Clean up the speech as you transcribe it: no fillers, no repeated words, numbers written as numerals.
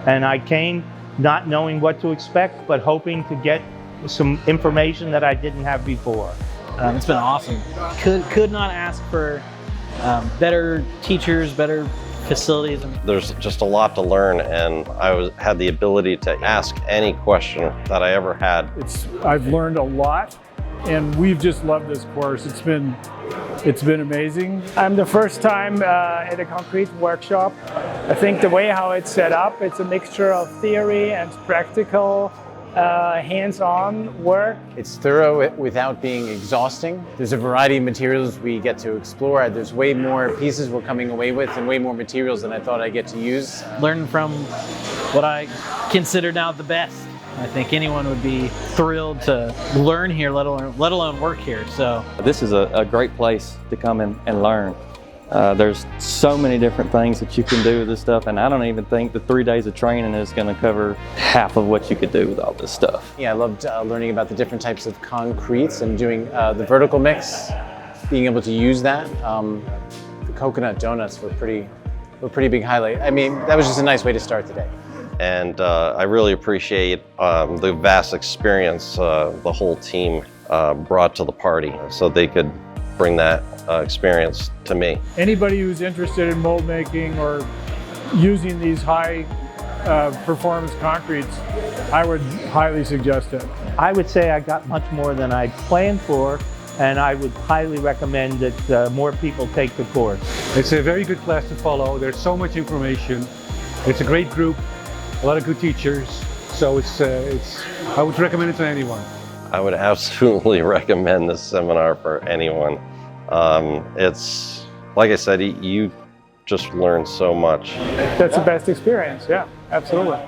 And I came not knowing what to expect, but hoping to get some information that I didn't have before. It's been awesome. Could not ask for better teachers, better facilities. There's just a lot to learn, and had the ability to ask any question that I ever had. I've learned a lot, and we've just loved this course. It's been amazing. I'm the first time at a concrete workshop. I think the way how it's set up, it's a mixture of theory and practical, hands-on work. It's thorough without being exhausting. There's a variety of materials we get to explore. There's way more pieces we're coming away with and way more materials than I thought I'd get to use. Learning from what I consider now the best. I think anyone would be thrilled to learn here, let alone work here. So this is a great place to come and learn. There's so many different things that you can do with this stuff, and I don't even think the 3 days of training is going to cover half of what you could do with all this stuff. Yeah, I loved learning about the different types of concretes and doing the vertical mix, being able to use that. The coconut donuts were pretty big highlight. I mean, that was just a nice way to start the day. And I really appreciate the vast experience the whole team brought to the party, so they could bring that experience to me. Anybody who's interested in mold making or using these high performance concretes, I would highly suggest it. I would say I got much more than I planned for, and I would highly recommend that more people take the course. It's a very good class to follow. There's so much information. It's a great group, a lot of good teachers. So I would recommend it to anyone. I would absolutely recommend this seminar for anyone. It's, like I said, you just learn so much. That's the best experience, yeah, absolutely.